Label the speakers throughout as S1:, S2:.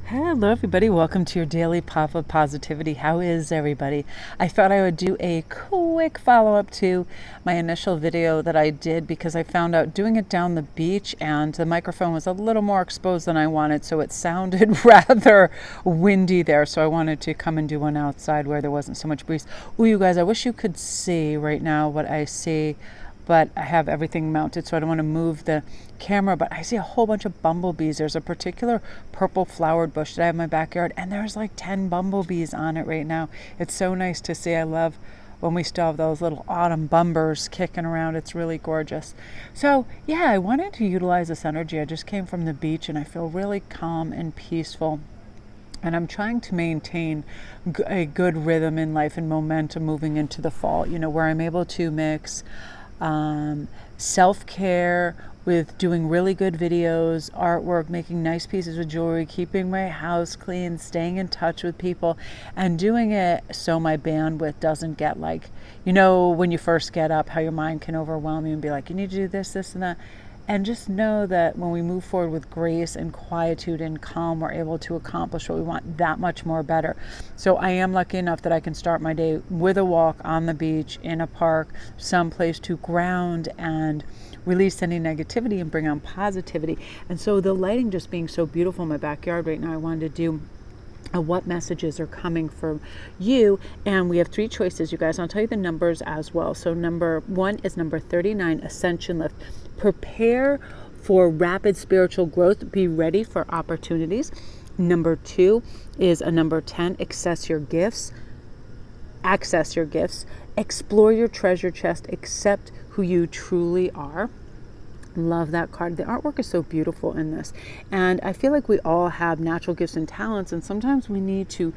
S1: Hello everybody, welcome to your daily pop of positivity. How is everybody? I thought I would do a quick follow-up to my initial video that I did because I found out doing it down the beach and the microphone was a little more exposed than I wanted, so it sounded rather windy there. So I wanted to come and do one outside where there wasn't so much breeze. Oh, you guys, I wish you could see right now what I see, but I have everything mounted, so I don't want to move the camera, but I see a whole bunch of bumblebees. There's a particular purple flowered bush that I have in my backyard, and there's like 10 bumblebees on it right now. It's so nice to see. I love when we still have those little autumn bumbers kicking around. It's really gorgeous. So yeah, I wanted to utilize this energy. I just came from the beach and I feel really calm and peaceful. And I'm trying to maintain a good rhythm in life and momentum moving into the fall, where I'm able to mix self-care with doing really good videos, artwork, making nice pieces of jewelry, keeping my house clean, staying in touch with people, and doing it so my bandwidth doesn't get like, when you first get up, how your mind can overwhelm you and be like, you need to do this, this, and that. And just know that when we move forward with grace and quietude and calm, we're able to accomplish what we want that much more better. So I am lucky enough that I can start my day with a walk on the beach, in a park, someplace to ground and release any negativity and bring on positivity. And so the lighting just being so beautiful in my backyard right now, I wanted to do what messages are coming from you. And we have 3 choices, you guys. I'll tell you the numbers as well. So number 1 is number 39, Ascension Lift. Prepare for rapid spiritual growth. Be ready for opportunities. Number 2 is a number 10, Access your gifts. Explore your treasure chest. Accept who you truly are. Love that card. The artwork is so beautiful in this, and I feel like we all have natural gifts and talents, and sometimes we need to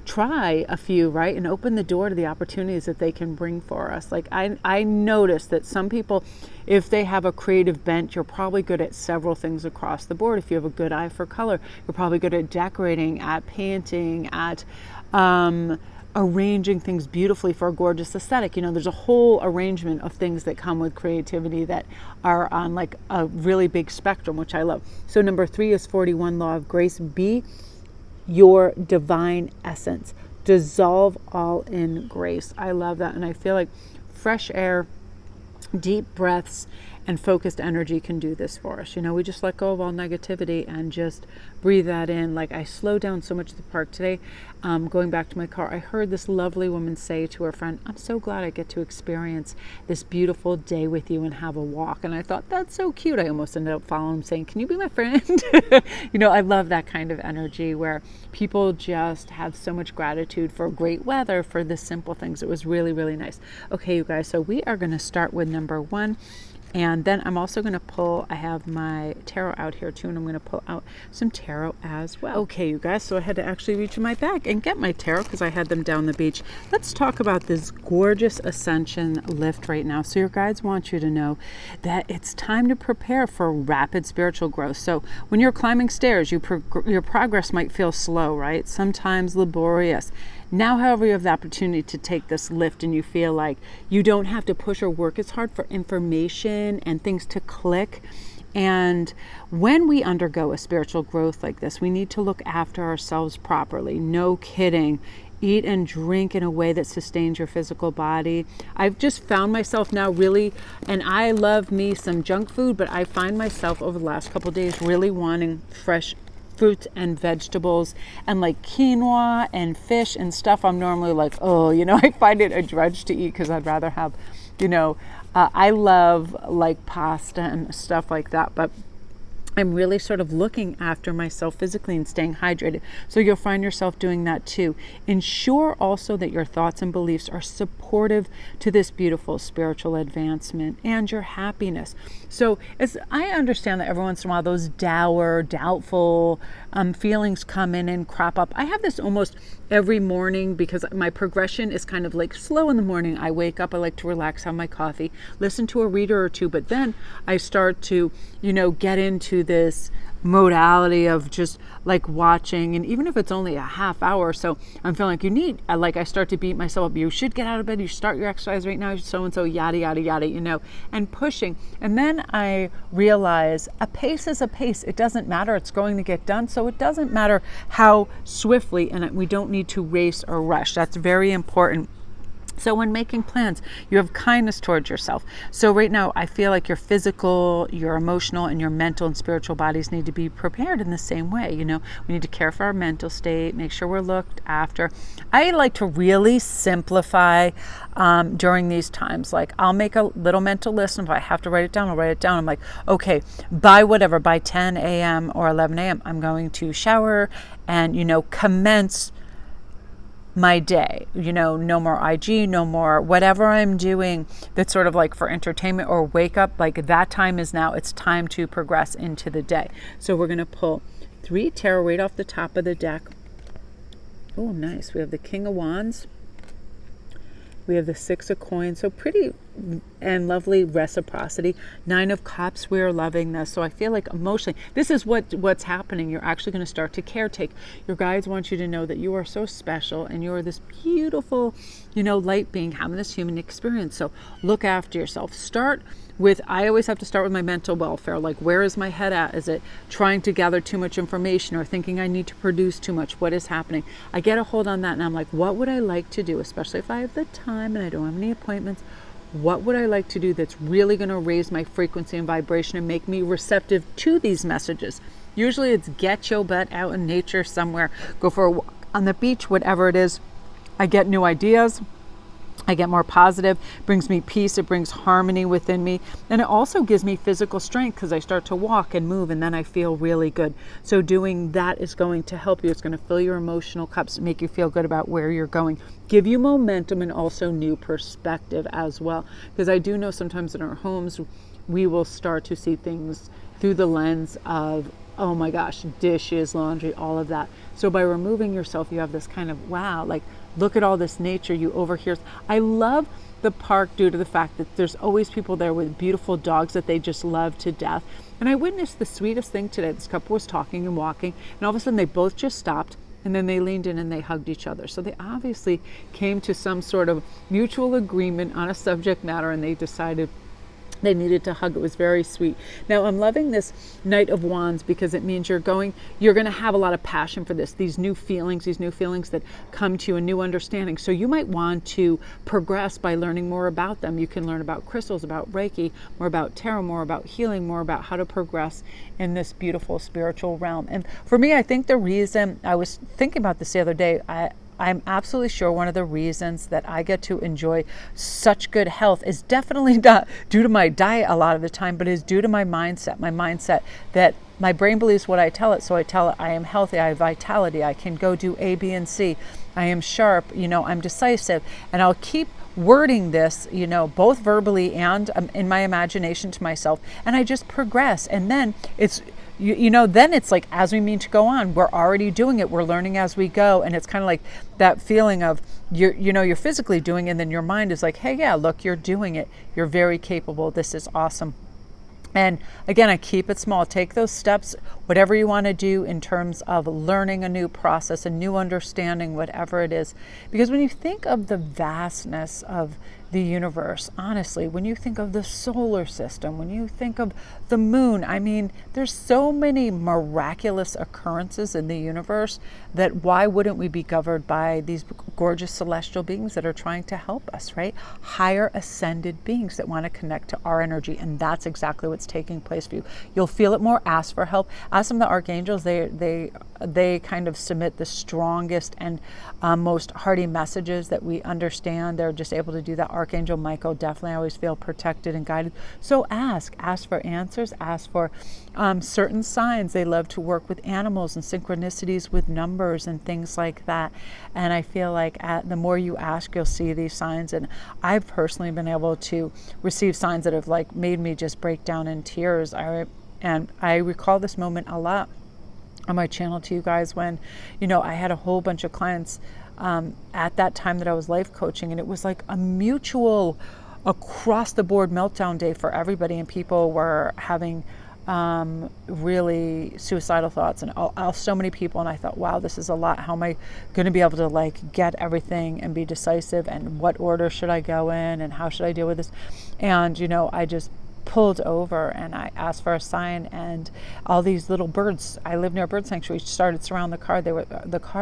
S1: try a few, right, and open the door to the opportunities that they can bring for us. Like I noticed that some people, if they have a creative bent, you're probably good at several things across the board. If you have a good eye for color, you're probably good at decorating, at painting, at arranging things beautifully for a gorgeous aesthetic. There's a whole arrangement of things that come with creativity that are on like a really big spectrum, which I love. So number 3 is 41, Law of Grace. Be your divine essence. Dissolve all in grace. I love that. And I feel like fresh air, deep breaths, and focused energy can do this for us. We just let go of all negativity and just breathe that in. Like I slowed down so much at the park today. Going back to my car, I heard this lovely woman say to her friend, I'm so glad I get to experience this beautiful day with you and have a walk. And I thought, that's so cute. I almost ended up following him saying, can you be my friend? I love that kind of energy where people just have so much gratitude for great weather, for the simple things. It was really, really nice. Okay, you guys, so we are going to start with number 1. And then I'm also going to pull, I have my tarot out here too, and I'm going to pull out some tarot as well. Okay, you guys, so I had to actually reach in my bag and get my tarot because I had them down the beach. Let's talk about this gorgeous ascension lift right now. So your guides want you to know that it's time to prepare for rapid spiritual growth. So when you're climbing stairs, your progress might feel slow, right? Sometimes laborious. Now, however, you have the opportunity to take this lift and you feel like you don't have to push or work as hard for information and things to click. And when we undergo a spiritual growth like this, we need to look after ourselves properly. No kidding. Eat and drink in a way that sustains your physical body. I've just found myself now really, and I love me some junk food, but I find myself over the last couple of days really wanting fresh fruits and vegetables and like quinoa and fish and stuff. I'm normally like, I find it a drudge to eat because I'd rather have, I love like pasta and stuff like that, but I'm really sort of looking after myself physically and staying hydrated. So you'll find yourself doing that too. Ensure also that your thoughts and beliefs are supportive to this beautiful spiritual advancement and your happiness. So as I understand that every once in a while those doubtful feelings come in and crop up. I have this almost every morning because my progression is kind of like slow in the morning. I wake up, I like to relax, have my coffee, listen to a reader or two, but then I start to, get into this modality of just like watching, and even if it's only a half hour or so, I'm feeling like you need, like I start to beat myself up. You should get out of bed, you should start your exercise right now, so and so, yada yada yada, and pushing. And then I realize a pace is a pace. It doesn't matter, it's going to get done. So it doesn't matter how swiftly, and we don't need to race or rush. That's very important. So when making plans, you have kindness towards yourself. So right now, I feel like your physical, your emotional, and your mental and spiritual bodies need to be prepared in the same way. We need to care for our mental state, make sure we're looked after. I like to really simplify during these times. Like, I'll make a little mental list, and if I have to write it down, I'll write it down. I'm like, okay, by 10 a.m. or 11 a.m., I'm going to shower and, commence my day. No more IG, no more whatever I'm doing that's sort of like for entertainment or wake up. Like, that time is now. It's time to progress into the day. So we're going to pull 3 tarot right off the top of the deck. Oh, nice. We have the King of Wands. We have the 6 of Coins. So pretty and lovely reciprocity. 9 of Cups. We're loving this. So I feel like emotionally, this is what's happening. You're actually going to start to caretake. Your guides want you to know that you are so special and you are this beautiful, light being having this human experience. So look after yourself. I always have to start with my mental welfare. Like, where is my head at? Is it trying to gather too much information or thinking I need to produce too much? What is happening? I get a hold on that, and I'm like, what would I like to do? Especially if I have the time and I don't have any appointments. What would I like to do that's really going to raise my frequency and vibration and make me receptive to these messages? Usually it's get your butt out in nature somewhere, go for a walk on the beach, whatever it is. I get new ideas. I get more positive, brings me peace, it brings harmony within me. And it also gives me physical strength because I start to walk and move, and then I feel really good. So doing that is going to help you. It's going to fill your emotional cups, make you feel good about where you're going, give you momentum, and also new perspective as well. Because I do know sometimes in our homes, we will start to see things through the lens of, oh my gosh, dishes, laundry, all of that. So by removing yourself, you have this kind of, wow, like, look at all this nature you overhear. I love the park due to the fact that there's always people there with beautiful dogs that they just love to death. And I witnessed the sweetest thing today. This couple was talking and walking, and all of a sudden they both just stopped, and then they leaned in and they hugged each other. So they obviously came to some sort of mutual agreement on a subject matter, and they decided they needed to hug. It was very sweet. Now I'm loving this Knight of Wands because it means you're going to have a lot of passion for this, these new feelings that come to you, a new understanding. So you might want to progress by learning more about them. You can learn about crystals, about Reiki, more about tarot, more about healing, more about how to progress in this beautiful spiritual realm. And for me, I think the reason, I was thinking about this the other day, I'm absolutely sure one of the reasons that I get to enjoy such good health is definitely not due to my diet a lot of the time, but is due to my mindset that my brain believes what I tell it. So I tell it I am healthy, I have vitality, I can go do A, B, and C, I am sharp, I'm decisive, and I'll keep wording this, both verbally and in my imagination to myself, and I just progress. And then it's then it's like, as we mean to go on, we're already doing it. We're learning as we go. And it's kind of like that feeling of you're physically doing it, and then your mind is like, hey, yeah, look, you're doing it. You're very capable. This is awesome. And again, I keep it small. Take those steps, whatever you want to do in terms of learning a new process, a new understanding, whatever it is. Because when you think of the vastness of the universe, honestly, when you think of the solar system, when you think of the moon, I mean, there's so many miraculous occurrences in the universe that why wouldn't we be governed by these gorgeous celestial beings that are trying to help us, right? Higher ascended beings that want to connect to our energy. And that's exactly what's taking place for you. You'll feel it more. Ask for help. Ask some of the archangels. They kind of submit the strongest and most hearty messages that we understand. They're just able to do that. Archangel Michael, definitely, I always feel protected and guided. So ask for answers, ask for certain signs. They love to work with animals and synchronicities with numbers and things like that. And I feel like the more you ask, you'll see these signs. And I've personally been able to receive signs that have like made me just break down in tears. And I recall this moment a lot on my channel to you guys when, I had a whole bunch of clients at that time that I was life coaching, and it was like a mutual across the board meltdown day for everybody, and people were having really suicidal thoughts and so many people. And I thought, wow, this is a lot. How am I going to be able to like get everything and be decisive? And what order should I go in? And how should I deal with this? And, you know, I just pulled over and I asked for a sign, and all these little birds, I live near a bird sanctuary, started surrounding the car.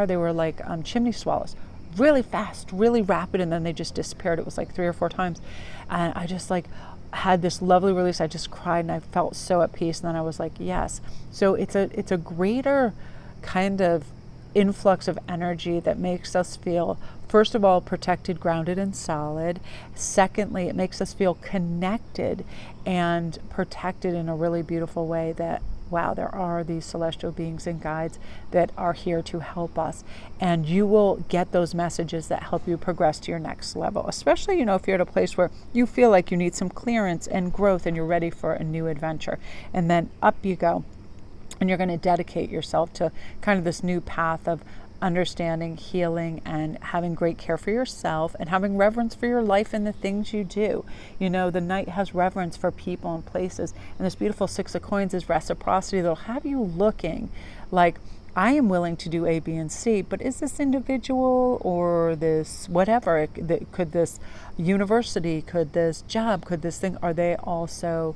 S1: They were like chimney swallows, really fast, really rapid, and then they just disappeared. It was like 3 or 4 times. And I just like had this lovely release. I just cried and I felt so at peace. And then I was like, yes. So it's a greater kind of influx of energy that makes us feel, first of all, protected, grounded, and solid. Secondly, it makes us feel connected and protected in a really beautiful way that, wow, there are these celestial beings and guides that are here to help us. And you will get those messages that help you progress to your next level, especially, you know, if you're at a place where you feel like you need some clearance and growth and you're ready for a new adventure. And then up you go. And you're going to dedicate yourself to kind of this new path of understanding, healing, and having great care for yourself and having reverence for your life and the things you do. You know, the Knight has reverence for people and places. And this beautiful 6 of Coins is reciprocity. That'll have you looking like, I am willing to do A, B, and C, but is this individual or this whatever? Could this university, could this job, could this thing, are they also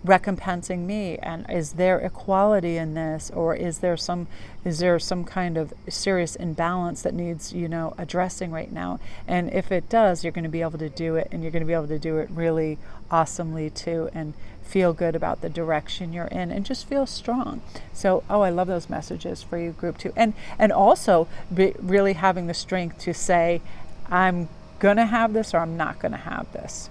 S1: recompensing me? And is there equality in this, or is there some kind of serious imbalance that needs, you know, addressing right now? And if it does, you're going to be able to do it, and you're going to be able to do it really awesomely too, and feel good about the direction you're in and just feel strong. So, I love those messages for you, group 2. And also really having the strength to say, I'm going to have this or I'm not going to have this.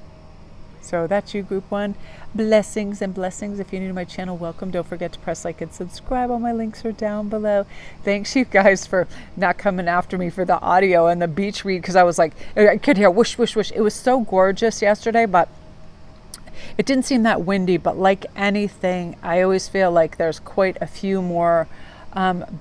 S1: So that's you, group 1. Blessings and blessings. If you're new to my channel, welcome. Don't forget to press like and subscribe. All my links are down below. Thanks you guys for not coming after me for the audio and the beach read, because I was like, I could hear whoosh, whoosh, whoosh. It was so gorgeous yesterday, but it didn't seem that windy. But like anything, I always feel like there's quite a few more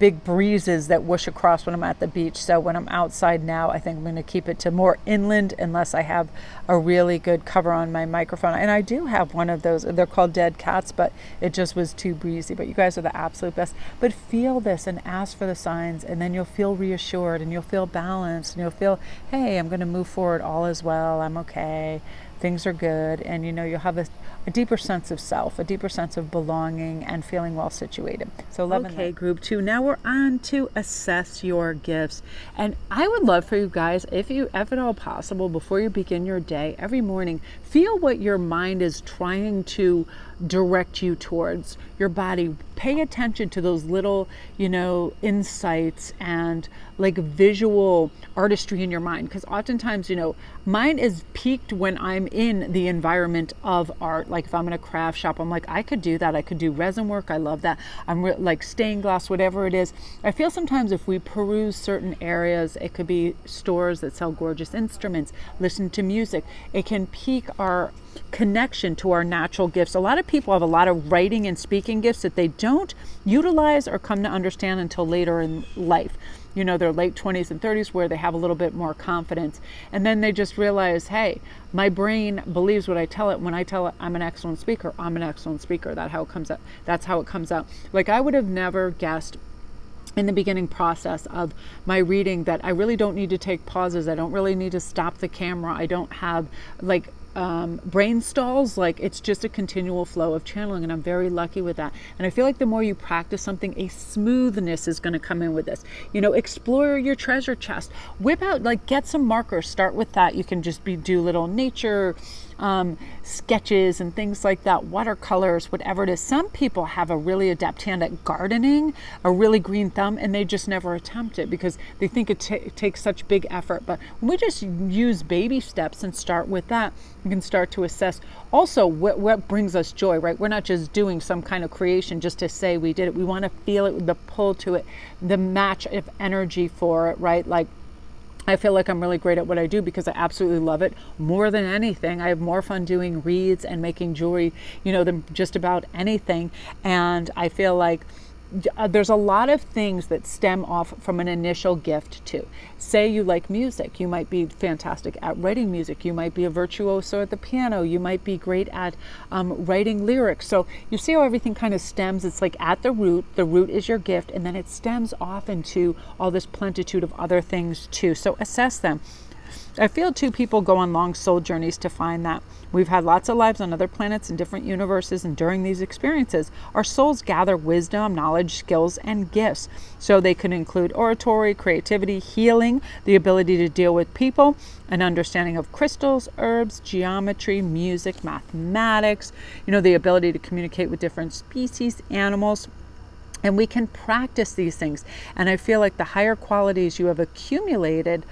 S1: big breezes that whoosh across when I'm at the beach. So when I'm outside now, I think I'm going to keep it to more inland unless I have a really good cover on my microphone. And I do have one of those. They're called dead cats, but it just was too breezy. But you guys are the absolute best. But feel this and ask for the signs, and then you'll feel reassured and you'll feel balanced and you'll feel, hey, I'm going to move forward. All is well. I'm okay. Things are good. And, you know, you'll have a deeper sense of self, a deeper sense of belonging and feeling well situated. So love. Okay, group 2. Now we're on to assess your gifts. And I would love for you guys, if at all possible, before you begin your day, every morning, feel what your mind is trying to direct you towards. Your body, pay attention to those little, you know, insights and like visual artistry in your mind. Because oftentimes, you know, mine is peaked when I'm in the environment of art. Like if I'm in a craft shop, I'm like, I could do that. I could do resin work. I love that. I'm like stained glass, whatever it is. I feel sometimes if we peruse certain areas, it could be stores that sell gorgeous instruments, listen to music, it can pique our connection to our natural gifts. A lot of people have a lot of writing and speaking gifts that they don't utilize or come to understand until later in life. You know, their late 20s and 30s, where they have a little bit more confidence. And then they just realize, hey, my brain believes what I tell it. When I tell it I'm an excellent speaker, I'm an excellent speaker. That's how it comes out. That's how it comes out. Like I would have never guessed in the beginning process of my reading that I really don't need to take pauses. I don't really need to stop the camera. I don't have like brain stalls. Like it's just a continual flow of channeling, and I'm very lucky with that. And I feel like the more you practice something, a smoothness is going to come in with this. You know, explore your treasure chest, whip out, like get some markers, start with that. You can just do little nature sketches and things like that, watercolors, whatever it is. Some people have a really adept hand at gardening, a really green thumb, and they just never attempt it because they think it takes such big effort. But when we just use baby steps and start with that, you can start to assess also what brings us joy, right? We're not just doing some kind of creation just to say we did it. We want to feel it, the pull to it, the match of energy for it, right? Like I feel like I'm really great at what I do because I absolutely love it more than anything. I have more fun doing reads and making jewelry, you know, than just about anything. And I feel like there's a lot of things that stem off from an initial gift too. Say you like music, you might be fantastic at writing music, you might be a virtuoso at the piano, you might be great at writing lyrics. So you see how everything kind of stems. It's like at the root is your gift, and then it stems off into all this plentitude of other things too. So assess them. I feel too, people go on long soul journeys to find that. We've had lots of lives on other planets and different universes, and during these experiences, our souls gather wisdom, knowledge, skills, and gifts. So they can include oratory, creativity, healing, the ability to deal with people, an understanding of crystals, herbs, geometry, music, mathematics, the ability to communicate with different species, animals. And we can practice these things. And I feel like the higher qualities you have accumulated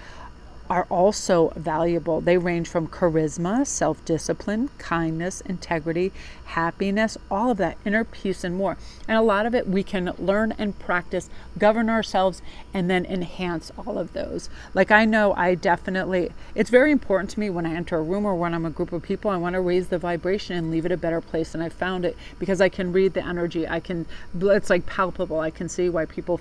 S1: are also valuable. They range from charisma, self-discipline, kindness, integrity, happiness, all of that, inner peace, and more. And a lot of it we can learn and practice, govern ourselves, and then enhance all of those. Like I know it's very important to me when I enter a room or when I'm a group of people, I want to raise the vibration and leave it a better place. And I found it because I can read the energy. It's like palpable. I can see why people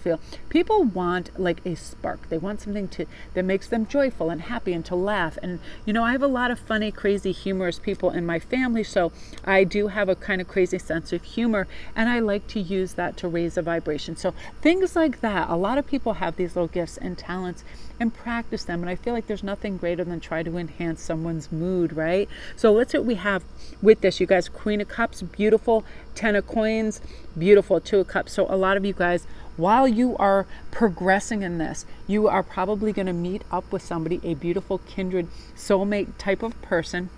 S1: want like a spark. They want something that makes them joyful and happy and to laugh. And I have a lot of funny, crazy, humorous people in my family, so I do have a kind of crazy sense of humor, and I like to use that to raise a vibration. So things like that, a lot of people have these little gifts and talents and practice them, and I feel like there's nothing greater than try to enhance someone's mood, right? So let's see what we have with this, you guys. Queen of Cups, beautiful. 10 of Coins, beautiful. 2 of Cups. So a lot of you guys, while you are progressing in this, you are probably going to meet up with somebody, a beautiful kindred soulmate type of person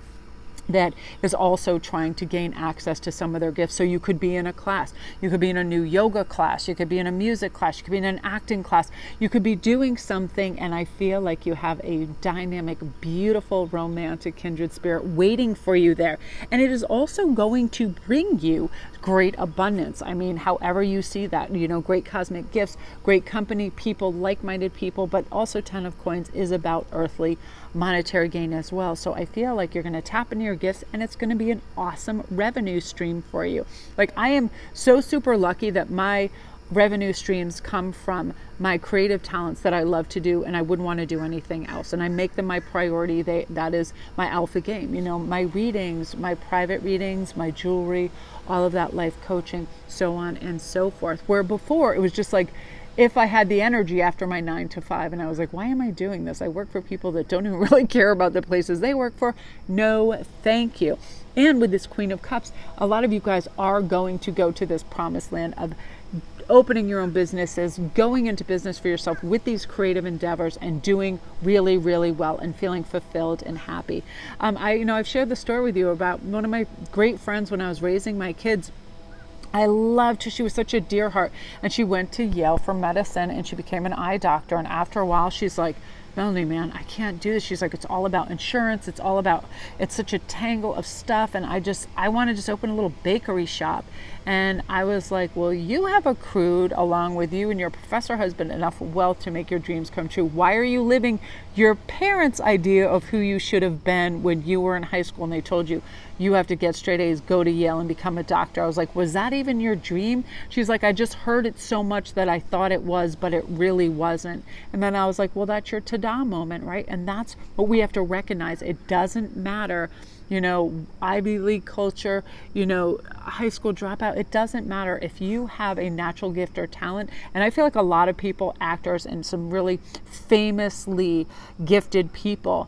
S1: that is also trying to gain access to some of their gifts. So you could be in a class, you could be in a new yoga class, you could be in a music class, you could be in an acting class, you could be doing something, and I feel like you have a dynamic, beautiful, romantic kindred spirit waiting for you there. And it is also going to bring you great abundance. I mean, however you see that, great cosmic gifts, great company, people, like-minded people, but also 10 of Coins is about earthly monetary gain as well. So I feel like you're going to tap into your gifts, and it's going to be an awesome revenue stream for you. Like I am so super lucky that my revenue streams come from my creative talents that I love to do, and I wouldn't want to do anything else. And I make them my priority. That is my alpha game. My readings, my private readings, my jewelry, all of that, life coaching, so on and so forth. Where before it was just like, if I had the energy after my 9 to 5, and I was like, why am I doing this? I work for people that don't even really care about the places they work for. No, thank you. And with this Queen of Cups, a lot of you guys are going to go to this promised land of opening your own businesses, going into business for yourself with these creative endeavors, and doing really, really well and feeling fulfilled and happy. I've shared the story with you about one of my great friends when I was raising my kids. I loved her. She was such a dear heart, and she went to Yale for medicine, and she became an eye doctor. And after a while, she's like, Melanie, man, I can't do this. She's like, it's all about insurance. It's such a tangle of stuff. And I want to just open a little bakery shop. And I was like, well, you have accrued, along with you and your professor husband, enough wealth to make your dreams come true. Why are you living your parents' idea of who you should have been when you were in high school and they told you, you have to get straight A's, go to Yale and become a doctor? I was like, was that even your dream? She's like, I just heard it so much that I thought it was, but it really wasn't. And then I was like, well, that's your ta-da moment, right? And that's what we have to recognize. It doesn't matter, Ivy League culture, high school dropout. It doesn't matter if you have a natural gift or talent. And I feel like a lot of people, actors and some really famously gifted people,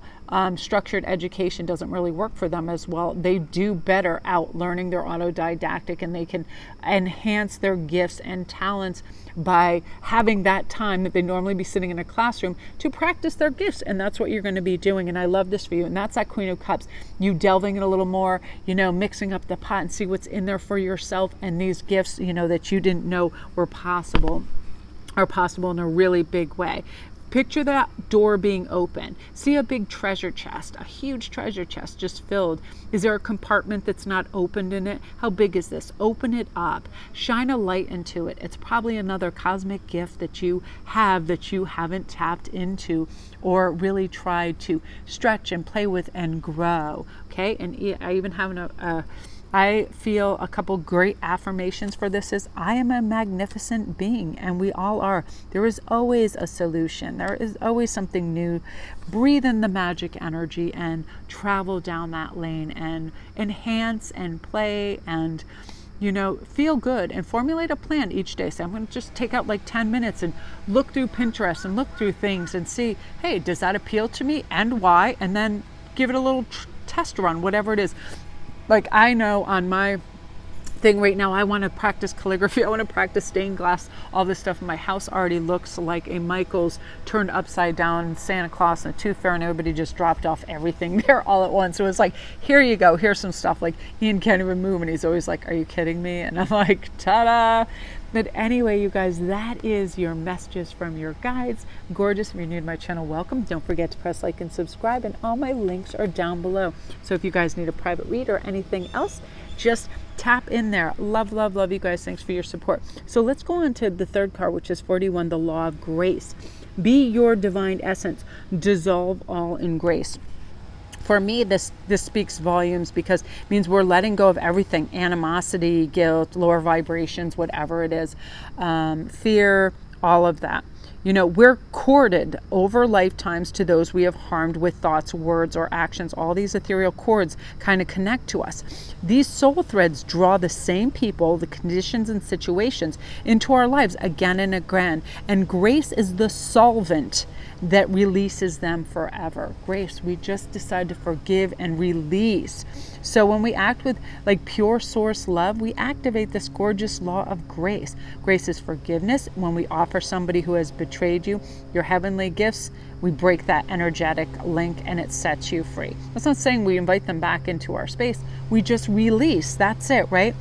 S1: structured education doesn't really work for them as well. They do better out learning their autodidactic, and they can enhance their gifts and talents by having that time that they normally be sitting in a classroom to practice their gifts. And that's what you're going to be doing. And I love this for you. And that's that Queen of Cups. You delving in a little more, mixing up the pot and see what's in there for yourself. And these gifts, that you didn't know were possible, are possible in a really big way. Picture that door being open. See a big treasure chest, a huge treasure chest just filled. Is there a compartment that's not opened in it? How big is this? Open it up. Shine a light into it. It's probably another cosmic gift that you have that you haven't tapped into or really tried to stretch and play with and grow. Okay, and I even have I feel a couple great affirmations for this is, I am a magnificent being, and we all are. There is always a solution. There is always something new. Breathe in the magic energy and travel down that lane and enhance and play and, you know, feel good and formulate a plan each day. So I'm going to just take out like 10 minutes and look through Pinterest and look through things and see, hey, does that appeal to me and why? And then give it a little test run, whatever it is. Like, I know on my thing right now, I want to practice calligraphy. I want to practice stained glass, all this stuff. My house already looks like a Michael's turned upside down Santa Claus and a tooth fairy, and everybody just dropped off everything there all at once. So it's like, here you go. Here's some stuff. Like, Ian can't even move, and he's always like, are you kidding me? And I'm like, ta-da. But anyway, you guys, that is your messages from your guides. Gorgeous. If you're new to my channel, welcome. Don't forget to press like and subscribe, and all my links are down below. So if you guys need a private read or anything else, just tap in there. Love, love, love you guys. Thanks for your support. So let's go on to the third card, which is 41, the Law of Grace. Be your divine essence. Dissolve all in grace. For me, this speaks volumes, because it means we're letting go of everything: animosity, guilt, lower vibrations, whatever it is, fear, all of that. You know, we're corded over lifetimes to those we have harmed with thoughts, words, or actions. All these ethereal cords kind of connect to us. These soul threads draw the same people, the conditions, and situations into our lives again and again. And grace is the solvent that releases them forever. Grace, we just decide to forgive and release. So when we act with like pure source love, we activate this gorgeous law of grace. Grace is forgiveness. When we offer somebody who has betrayed you your heavenly gifts, we break that energetic link and it sets you free. That's not saying we invite them back into our space. We just release. That's it, right?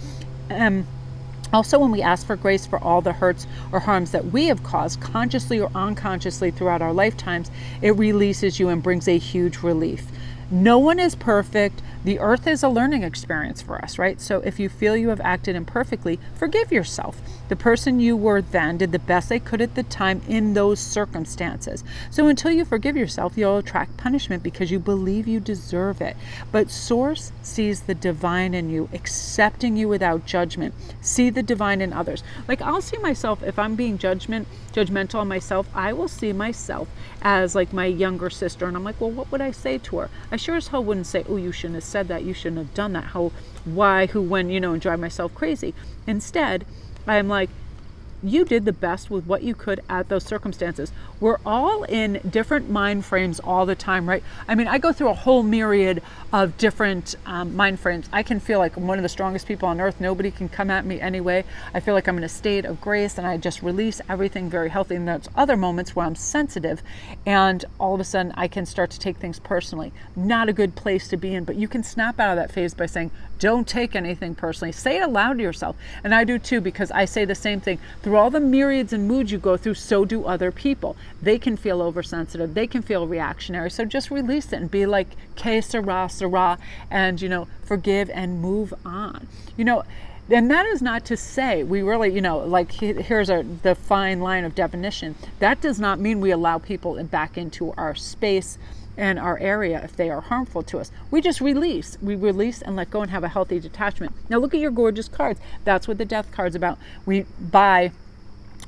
S1: Also, when we ask for grace for all the hurts or harms that we have caused, consciously or unconsciously throughout our lifetimes, it releases you and brings a huge relief. No one is perfect. The earth is a learning experience for us, right? So if you feel you have acted imperfectly, forgive yourself. The person you were then did the best they could at the time in those circumstances. So until you forgive yourself, you'll attract punishment because you believe you deserve it. But Source sees the divine in you, accepting you without judgment. See the divine in others. Like, I'll see myself, if I'm being judgmental on myself, I will see myself as like my younger sister. And I'm like, well, what would I say to her? I sure as hell wouldn't say, oh, you shouldn't have said that. You shouldn't have done that. How, why, who, when, you know, and drive myself crazy. Instead, I'm like, you did the best with what you could at those circumstances. We're all in different mind frames all the time, right? I mean, I go through a whole myriad of different mind frames. I can feel like I'm one of the strongest people on earth. Nobody can come at me anyway. I feel like I'm in a state of grace and I just release everything very healthy. And there's other moments where I'm sensitive and all of a sudden I can start to take things personally. Not a good place to be in, but you can snap out of that phase by saying, don't take anything personally. Say it aloud to yourself. And I do too, because I say the same thing. Through all the myriads and moods you go through, so do other people. They can feel oversensitive. They can feel reactionary. So just release it and be like, que sera, sera, and, you know, forgive and move on. You know, and that is not to say we really, you know, like here's the fine line of definition. That does not mean we allow people back into our space and our area if they are harmful to us. We just release. We release and let go and have a healthy detachment. Now look at your gorgeous cards. That's what the Death card's about.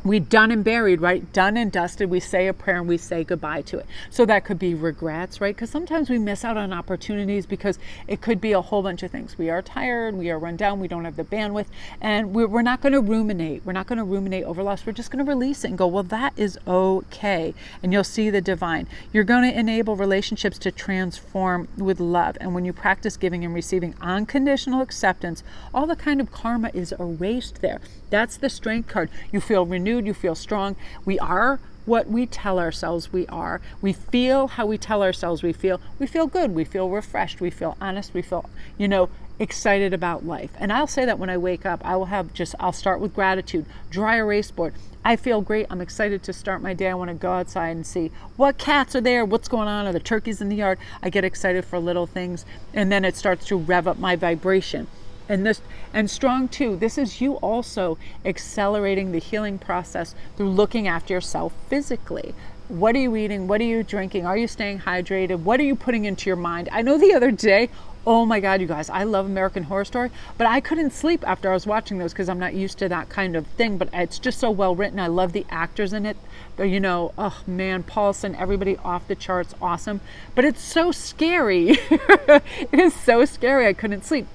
S1: We done and buried, right? Done and dusted. We say a prayer and we say goodbye to it. So that could be regrets, right? Because sometimes we miss out on opportunities because it could be a whole bunch of things. We are tired, we are run down, we don't have the bandwidth, and we're not going to ruminate. We're not going to ruminate over loss. We're just going to release it and go, well, that is okay. And you'll see the divine. You're going to enable relationships to transform with love. And when you practice giving and receiving unconditional acceptance, all the kind of karma is erased there. That's the Strength card. You feel renewed. You feel strong. We are what we tell ourselves we are. We feel how we tell ourselves we feel. We feel good. We feel refreshed. We feel honest. We feel, you know, excited about life. And I'll say that when I wake up, I'll start with gratitude. Dry erase board. I feel great. I'm excited to start my day. I want to go outside and see what cats are there, what's going on, are the turkeys in the yard. I get excited for little things, and then it starts to rev up my vibration. And strong too, this is you also accelerating the healing process through looking after yourself physically. What are you eating? What are you drinking? Are you staying hydrated? What are you putting into your mind? I know the other day, Oh my God, you guys, I love American Horror Story, but I couldn't sleep after I was watching those because I'm not used to that kind of thing, but it's just so well written. I love the actors in it. You know, oh man, Paulson, everybody off the charts, awesome. But it's so scary. It is so scary. I couldn't sleep.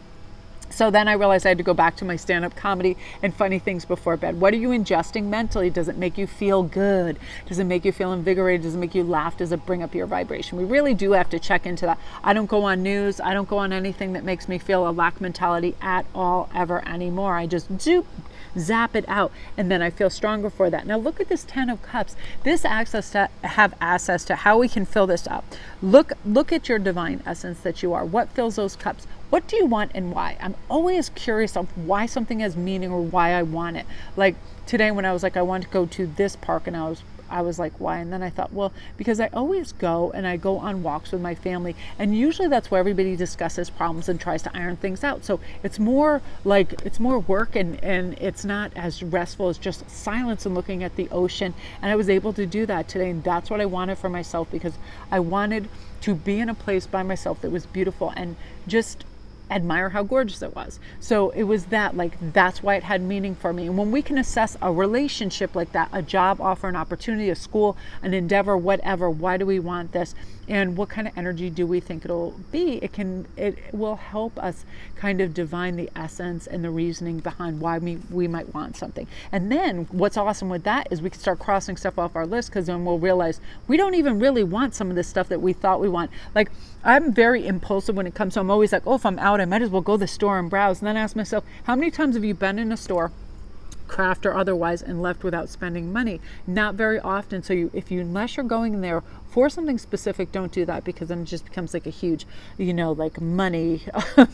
S1: So then I realized I had to go back to my stand-up comedy and funny things before bed. What are you ingesting mentally? Does it make you feel good? Does it make you feel invigorated? Does it make you laugh? Does it bring up your vibration? We really do have to check into that. I don't go on news. I don't go on anything that makes me feel a lack mentality at all, ever anymore. I just zap it out, and then I feel stronger for that. Now look at this 10 of Cups. This have access to how we can fill this up. Look at your divine essence that you are. What fills those cups? What do you want and why? I'm always curious of why something has meaning or why I want it. Like today when I was like, I want to go to this park, and I was like, why? And then I thought, well, because I always go and I go on walks with my family, and usually that's where everybody discusses problems and tries to iron things out. So it's more like, it's more work, and it's not as restful as just silence and looking at the ocean. And I was able to do that today, and that's what I wanted for myself, because I wanted to be in a place by myself that was beautiful and just admire how gorgeous it was. So it was that, like, that's why it had meaning for me. And when we can assess a relationship like that, a job offer, an opportunity, a school, an endeavor, whatever, why do we want this, and what kind of energy do we think it'll be, it will help us kind of divine the essence and the reasoning behind why we might want something. And then what's awesome with that is we can start crossing stuff off our list, because then we'll realize we don't even really want some of this stuff that we thought we want. Like, I'm very impulsive when it comes to, I'm always like, oh, if I'm out, I might as well go to the store and browse. And then I ask myself, how many times have you been in a store, craft or otherwise, and left without spending money? Not very often. So unless you're going in there for something specific, don't do that, because then it just becomes like a huge, like money,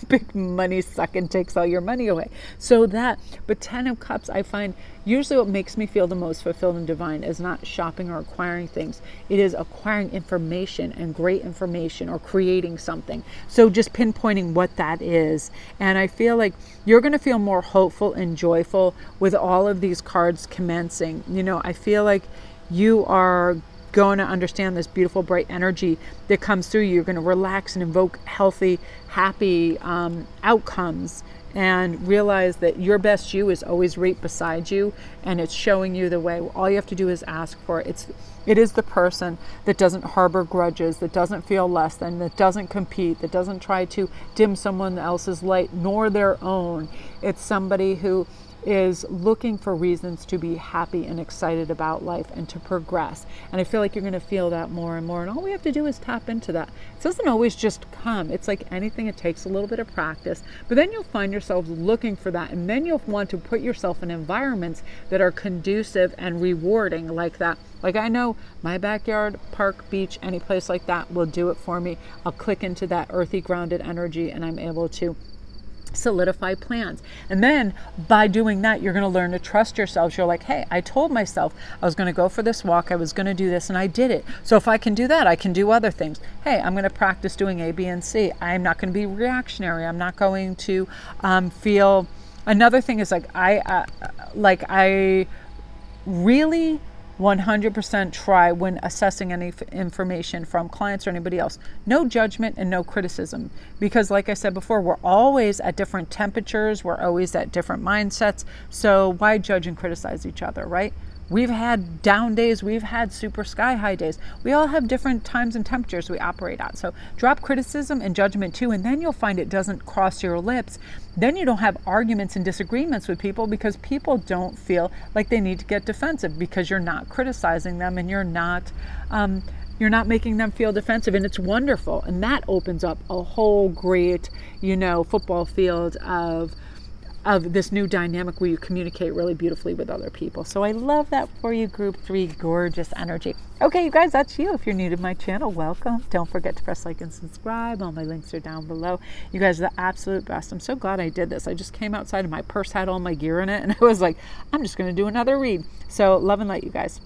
S1: big money suck and takes all your money away. But 10 of Cups, I find usually what makes me feel the most fulfilled and divine is not shopping or acquiring things. It is acquiring information, and great information, or creating something. So just pinpointing what that is. And I feel like you're going to feel more hopeful and joyful with all of these cards commencing. I feel like you are going to understand this beautiful, bright energy that comes through you. You're going to relax and invoke healthy, happy outcomes, and realize that your best you is always right beside you, and it's showing you the way. All you have to do is ask for it. It is the person that doesn't harbor grudges, that doesn't feel less than, that doesn't compete, that doesn't try to dim someone else's light nor their own. It's somebody who is looking for reasons to be happy and excited about life and to progress. And I feel like you're going to feel that more and more. And all we have to do is tap into that. It doesn't always just come. It's like anything, it takes a little bit of practice. But then you'll find yourself looking for that. And then you'll want to put yourself in environments that are conducive and rewarding like that. Like, I know my backyard, park, beach, any place like that will do it for me. I'll click into that earthy, grounded energy, and I'm able to solidify plans. And then by doing that, you're going to learn to trust yourselves. You're like, hey, I told myself I was going to go for this walk, I was going to do this, and I did it. So if I can do that, I can do other things. Hey, I'm going to practice doing A, B, and C. I'm not going to be reactionary. I'm not going to feel. Another thing is I really 100% try when assessing any information from clients or anybody else. No judgment and no criticism. Because like I said before, we're always at different temperatures. We're always at different mindsets. So why judge and criticize each other, right? We've had down days. We've had super sky high days. We all have different times and temperatures we operate at. So drop criticism and judgment too, and then you'll find it doesn't cross your lips. Then you don't have arguments and disagreements with people, because people don't feel like they need to get defensive, because you're not criticizing them, and you're not making them feel defensive, and it's wonderful. And that opens up a whole great, football field of this new dynamic where you communicate really beautifully with other people. So I love that for you, group 3, gorgeous energy. Okay, you guys, that's you. If you're new to my channel, welcome. Don't forget to press like and subscribe. All my links are down below. You guys are the absolute best. I'm so glad I did this. I just came outside and my purse had all my gear in it, and I was like, I'm just going to do another read. So love and light, you guys.